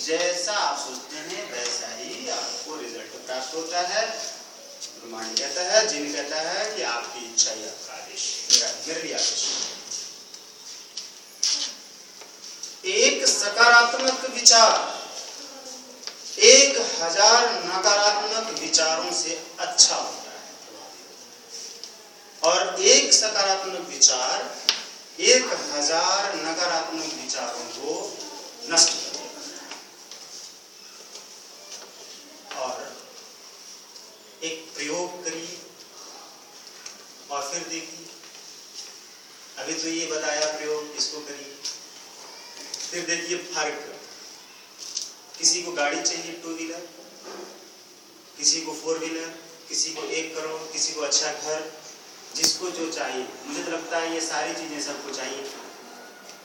जैसा आप सोचते हैं वैसा ही आपको रिजल्ट प्राप्त होता है। ब्रह्मांड कहता है, जिन कहता है कि आपकी इच्छा ही आपका आदेश, मेरा भी आदेश। एक सकारात्मक विचार 1000 नकारात्मक विचारों से अच्छा होता है, और एक सकारात्मक विचार 1000 नकारात्मक विचारों को नष्ट कर देता है। और एक प्रयोग करिए और फिर देखिए। अभी तो ये बताया प्रयोग, इसको करिए, फिर देखिए फर्क। किसी को गाड़ी चाहिए 2 व्हीलर, किसी को 4 व्हीलर, किसी को 1 करोड़, किसी को अच्छा घर, जिसको जो चाहिए। मुझे तो लगता है ये सारी चीजें सबको चाहिए,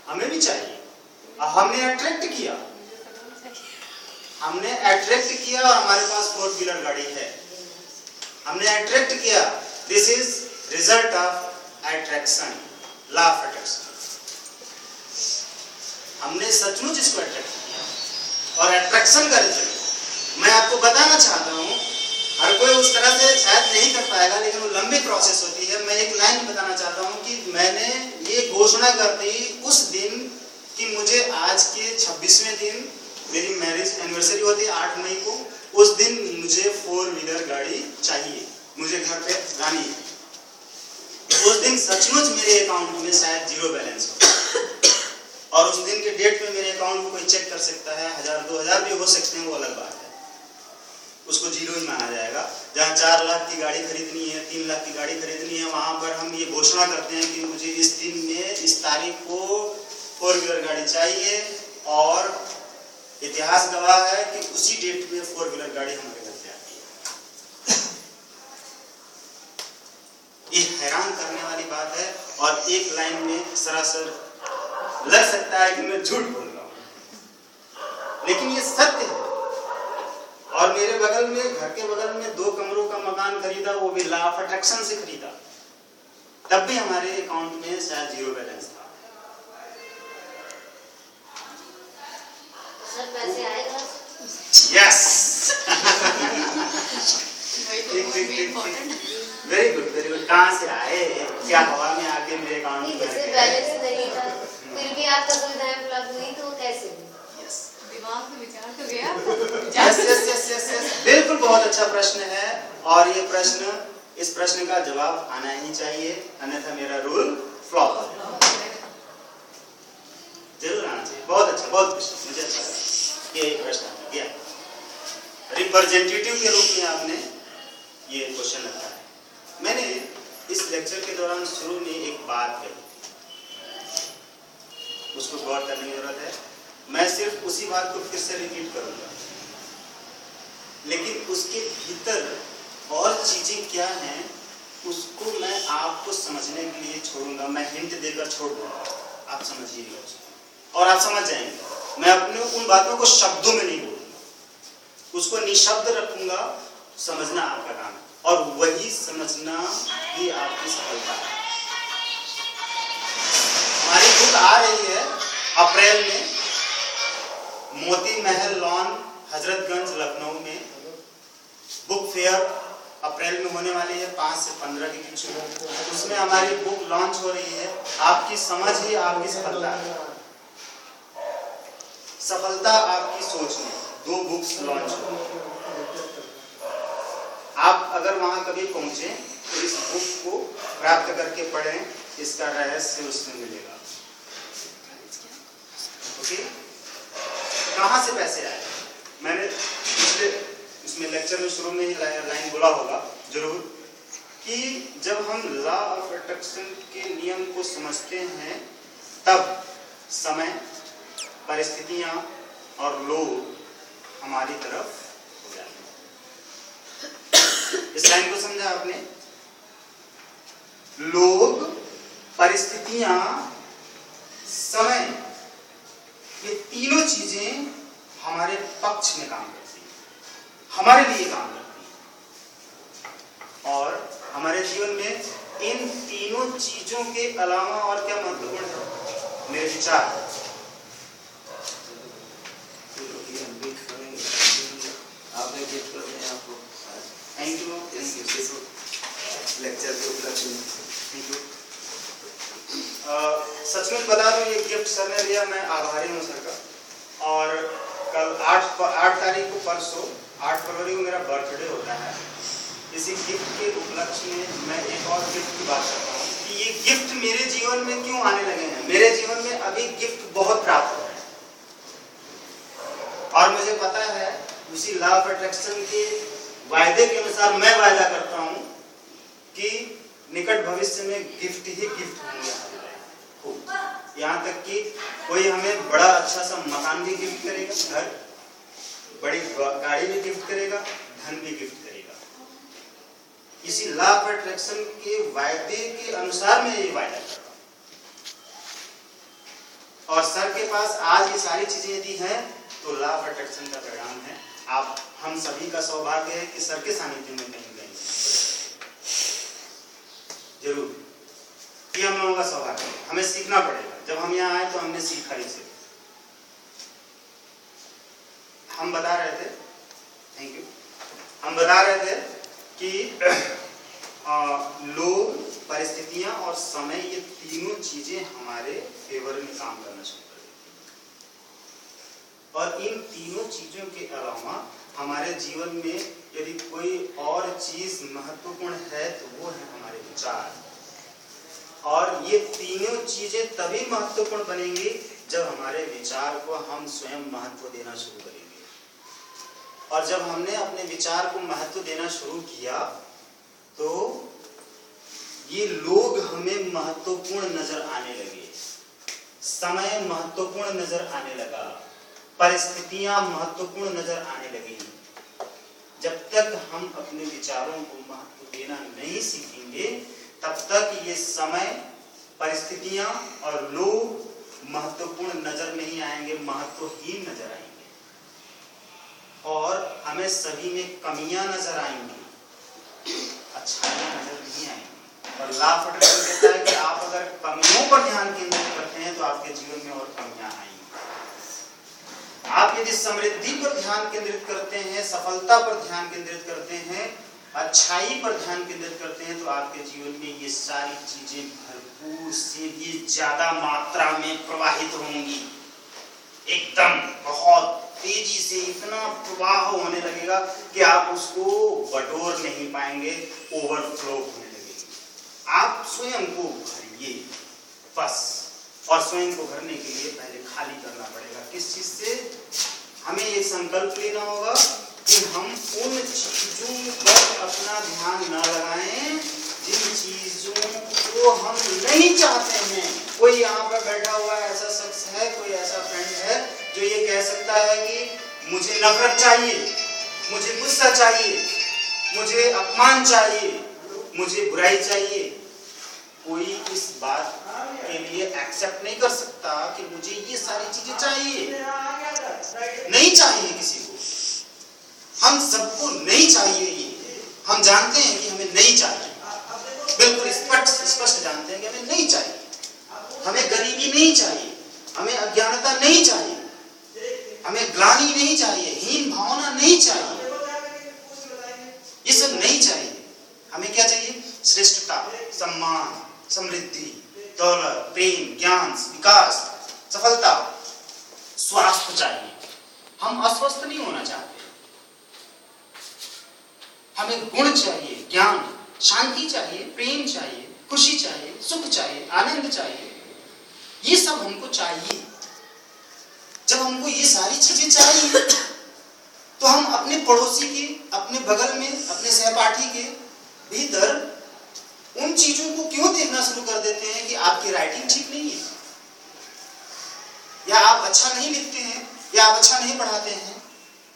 हमें भी चाहिए। हमने अट्रैक्ट किया और हमारे पास 4 व्हीलर गाड़ी है। हमने अट्रैक्ट किया। This is result of attraction, law of attraction. हमने सचमुच इसको अट्रैक्ट किया, और अट्रैक्शन का रिजल्ट मैं आपको बताना चाहता हूं। हर कोई उस तरह से शायद नहीं कर पाएगा, लेकिन वो लंबी प्रोसेस होती है। मैं एक लाइन बताना चाहता हूं कि मैंने ये घोषणा कर दी उस दिन कि मुझे आज के 26वें दिन मेरी मैरिज एनिवर्सरी होती है 8 मई को। उस दिन मुझे 4 व्हीलर गाड़ी चाहिए, मुझे घर पे लानी है। उस दिन सचमुच मेरे अकाउंट में शायद 0 बैलेंस हो, और उस दिन के डेट पे मेरे अकाउंट को कोई चेक कर सकता है। 1000 2000 भी हो सकते हैं, वो अलग बात है, उसको 0 ही माना जाएगा। जहाँ 4 लाख की गाड़ी खरीदनी है, 3 लाख की गाड़ी खरीदनी है, वहां पर हम ये घोषणा करते हैं कि मुझे इस दिन में, इस तारीख को 4 व्हीलर गाड़ी चाहिए, और इतिहास गवाह है कि उसी डेट में 4 व्हीलर गाड़ी हमारे घर पे आती है। ये हैरान करने वाली बात है, और एक लाइन में सरासर लग सकता है कि मैं झूठ बोल रहा हूं, लेकिन ये सत्य है। और मेरे बगल में, घर के बगल में 2 कमरों का मकान खरीदा, वो भी लॉ ऑफ अट्रैक्शन से खरीदा, तब भी हमारे अकाउंट में शायद 0 बैलेंस था। सर पैसे आएगा? Yes, very good, very good. कहाँ से आए? क्या हवा में आके मेरे अकाउंट में जैसे बैलेंस नहीं था, फिर भी आपका सुविधाएं उपलब्ध हुई, तो कैसे हुई? दिमाग में विचार तो गया। Yes yes yes yes yes, बिल्कुल, बहुत अच्छा प्रश्न है। और ये प्रश्न, इस प्रश्न का जवाब आना ही चाहिए, अन्यथा मेरा रूल फ्लॉप हो जाएगा। जरूर आना चाहिए। बहुत अच्छा, बहुत खुशी, मुझे अच्छा लगा ये प्रश्न किया। रिप्रेजेंटेटिव के रूप में आपने ये क्वेश्चन रखा है। मैंने इस लेक्चर के दौरान शुरू में एक बात कही, उसको गौर करने की जरूरत है। मैं सिर्फ उसी बात को फिर से रिपीट करूंगा, लेकिन उसके भीतर और चीजें क्या हैं उसको मैं आपको समझने के लिए छोड़ूंगा। मैं हिंट देकर छोड़ दूंगा, आप समझिएगा और आप समझ जाएंगे। मैं अपने उन बातों को शब्दों में नहीं बोलूंगा, उसको निशब्द रखूंगा। समझना आपका काम है, और वही समझना ही आपकी सफलता है। हमारी बुक आ रही है अप्रैल में, मोती महल लॉन, हजरतगंज, लखनऊ में। बुक फेयर अप्रैल में होने वाली है, 5 से 15 के बीच में। उसमें हमारी बुक लॉन्च हो रही है। आपकी समझ ही आपकी सफलता है। सफलता आपकी सोच में। 2 बुक्स लॉन्च हो, आप अगर वहां कभी पहुंचे तो इस बुक को प्राप्त करके पढ़ें, इसका रहस्य उसमें मिलेगा। ओके, कहां से पैसे आए? मैंने पिछले इसमें लेक्चर में शुरू में ही लाइन बोला होगा जरूर कि जब हम लॉ ऑफ अट्रैक्शन के नियम को समझते हैं, तब समय, परिस्थितियां और लोग हमारी तरफ हो जाते हैं। इस लाइन को समझा आपने? लोग, परिस्थितियां, समय, ये तीनों चीजें हमारे पक्ष में काम करती हैं, हमारे लिए काम करती हैं। और हमारे जीवन में इन तीनों चीजों के अलावा और क्या महत्वपूर्ण है? मेरे विचार। के उपलक्ष्य में। Thank you. सचमुच बता दूं, ये गिफ्ट सर ने दिया, मैं आभारी हूँ सर का। और कल 8 तारीख को, परसों 8 फरवरी को मेरा बर्थडे होता है। इसी गिफ्ट के उपलक्ष्य में मैं एक और गिफ्ट की बात करता हूँ कि ये गिफ्ट मेरे जीवन में क्यों आने लगे हैं। मेरे जीवन में अभी गिफ्ट बहुत प्राप्त हो रहे हैं और मुझे पता है उसी लॉ ऑफ अट्रैक्शन के वायदे के अनुसार मैं वायदा करता हूँ कि निकट भविष्य में गिफ्ट ही गिफ्ट होंगे। यहाँ तक कि कोई हमें बड़ा अच्छा सा मकान भी गिफ्ट करेगा, घर, बड़ी गाड़ी भी गिफ्ट करेगा, धन भी गिफ्ट करेगा। इसी लॉ ऑफ अट्रैक्शन के वायदे के अनुसार मैं ये वायदा कर रहा हूं। और सर के पास आज ये सारी चीजें यदि हैं तो लॉ ऑफ अट्रैक्शन का परिणाम है। आप हम सभी का सौभाग्य है कि सर के सानिध्य में कहीं गए जरूर, ये हम लोगों का सौभाग्य है। हमें सीखना पड़ेगा। जब हम यहाँ आए तो हमने सीखा ही से। हम बता रहे थे, थैंक यू, हम बता रहे थे कि लोग, परिस्थितियां और समय, ये तीनों चीजें हमारे फेवर में काम करना शुरू कर देती हैं। और इन तीनों चीजों के अलावा हमारे जीवन में यदि कोई और चीज महत्वपूर्ण है तो वो है हमारे विचार। और ये तीनों चीजें तभी महत्वपूर्ण बनेंगी जब हमारे विचार को हम स्वयं महत्व देना शुरू करेंगे। और जब हमने अपने विचार को महत्व देना शुरू किया तो ये लोग हमें महत्वपूर्ण नजर आने लगे, समय महत्वपूर्ण नजर आने लगा, परिस्थितियां महत्वपूर्ण नजर आने लगी। जब तक हम अपने विचारों को महत्व देना नहीं सीखेंगे तब तक ये समय, परिस्थितियां और लोग महत्वपूर्ण नजर नहीं आएंगे, महत्वहीन नजर आएंगे। और हमें सभी में कमियां नजर आएंगी, अच्छाइयां नजर नहीं आएंगी। और लॉ ऑफ अट्रैक्शन कहता है कि आप अगर कमियों पर ध्यान केंद्रित करते हैं तो आपके जीवन में और कमियां आएंगी। आप यदि समृद्धि पर ध्यान केंद्रित करते हैं, सफलता पर ध्यान केंद्रित करते हैं, अच्छाई पर ध्यान केंद्रित करते हैं तो आपके जीवन में ये सारी चीजें भरपूर से भी ज्यादा मात्रा में प्रवाहित होंगी। एकदम बहुत तेजी से इतना प्रवाह होने लगेगा कि आप उसको बटोर नहीं पाएंगे, ओवरफ्लो होने लगेगी। आप स्वयं को भरिए बस। और स्वयं को भरने के लिए पहले खाली करना पड़ेगा। किस चीज से? हमें ये संकल्प लेना होगा कि हम उन चीजों पर अपना ध्यान न लगाएं जिन चीजों को हम नहीं चाहते हैं। कोई यहाँ पर बैठा हुआ ऐसा शख्स है, कोई ऐसा फ्रेंड है जो ये कह सकता है कि मुझे नफरत चाहिए, मुझे गुस्सा चाहिए, मुझे अपमान चाहिए, मुझे बुराई चाहिए। कोई इस बात के लिए एक्सेप्ट नहीं कर सकता कि मुझे ये सारी चीजें चाहिए। नहीं चाहिए किसी को, हम सबको नहीं चाहिए। ये हम जानते हैं कि हमें नहीं चाहिए, बिल्कुल स्पष्ट जानते हैं कि हमें नहीं चाहिए। हमें गरीबी नहीं चाहिए, हमें अज्ञानता नहीं चाहिए, हमें ग्लानि नहीं चाहिए, हीन भावना नहीं चाहिए, ये सब नहीं चाहिए। हमें क्या चाहिए? श्रेष्ठता, सम्मान, समृद्धि, दौलत, प्रेम, ज्ञान, विकास, सफलता, स्वास्थ्य चाहिए। हम अस्वस्थ नहीं होना चाहते। हमें गुण चाहिए, ज्ञान, शांति चाहिए, प्रेम चाहिए, खुशी चाहिए, सुख चाहिए, आनंद चाहिए। ये सब हमको चाहिए। जब हमको ये सारी चीजें चाहिए तो हम अपने पड़ोसी के, अपने बगल में, अपने सहपाठी के भीतर उन चीजों को क्यों देखना शुरू कर देते हैं कि आपकी राइटिंग ठीक नहीं है, या आप अच्छा नहीं लिखते हैं, या आप अच्छा नहीं पढ़ाते हैं,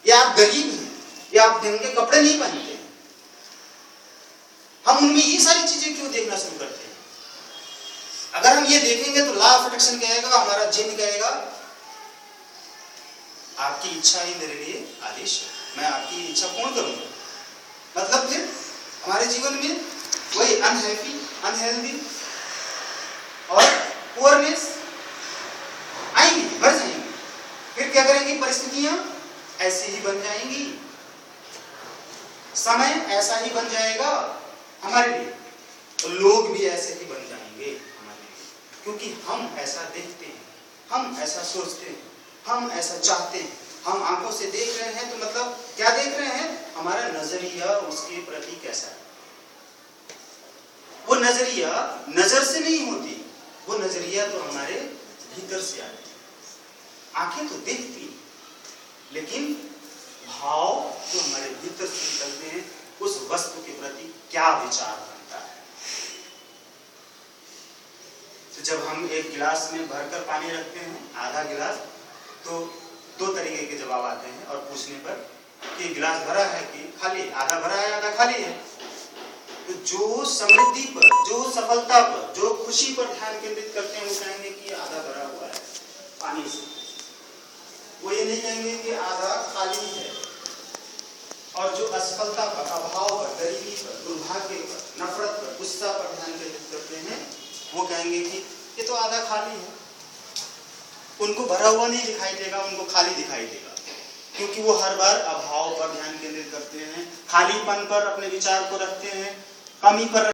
या आप गरीब हैं, या आप ढंग के कपड़े नहीं पहनते हैं। हम उनमें ये सारी चीजें क्यों देखना शुरू करते हैं? अगर हम ये देखेंगे तो लॉ ऑफ अट्रैक्शन कहेगा, हमारा जिन कहेगा आपकी इच्छा ही मेरे लिए आदेश है, मैं आपकी इच्छा पूर्ण करूंगा। मतलब फिर हमारे जीवन में वही अनहैप्पी, अनहेल्दी और पुअरनेस आएंगी, बढ़ जाएंगी। फिर क्या करेंगी? परिस्थितियां ऐसे ही बन जाएंगी, समय ऐसा ही बन जाएगा हमारे लिए। तो लोग भी ऐसे ही बन जाएंगे हमारे लिए, क्योंकि हम ऐसा देखते हैं, हम ऐसा सोचते हैं, हम ऐसा चाहते हैं। हम आंखों से देख रहे हैं तो मतलब क्या देख रहे हैं, हमारा नजरिया उसके प्रति कैसा है। वो नजरिया नजर से नहीं होती, वो नजरिया तो हमारे भीतर से आती है। आंखें तो देखती लेकिन भाव तो हमारे भीतर से निकलते हैं, उस वस्तु के प्रति क्या विचार बनता है। तो जब हम एक गिलास में भरकर पानी रखते हैं, आधा गिलास, तो दो तरीके के जवाब आते हैं और पूछने पर कि गिलास भरा है कि खाली, आधा भरा है आधा खाली है। तो जो समृद्धि पर, जो सफलता पर, जो खुशी पर ध्यान केंद्रित करते हैं वो कहेंगे कि आधा भरा हुआ है पानी से, वो ये नहीं कहेंगे कि आधा खाली है। और जो असफलता पर, अभाव पर, गरीबी पर, दुर्भाग्य पर, नफरत पर, गुस्सा पर ध्यान केंद्रित करते हैं, वो कहेंगे कि ये तो आधा खाली है। उनको भरा हुआ नहीं दिखाई देगा, उनको खाली दिखाई देगा, क्योंकि वो हर बार अभाव पर ध्यान केंद्रित करते हैं, खालीपन पर अपने विचार को रखते हैं, कमी पर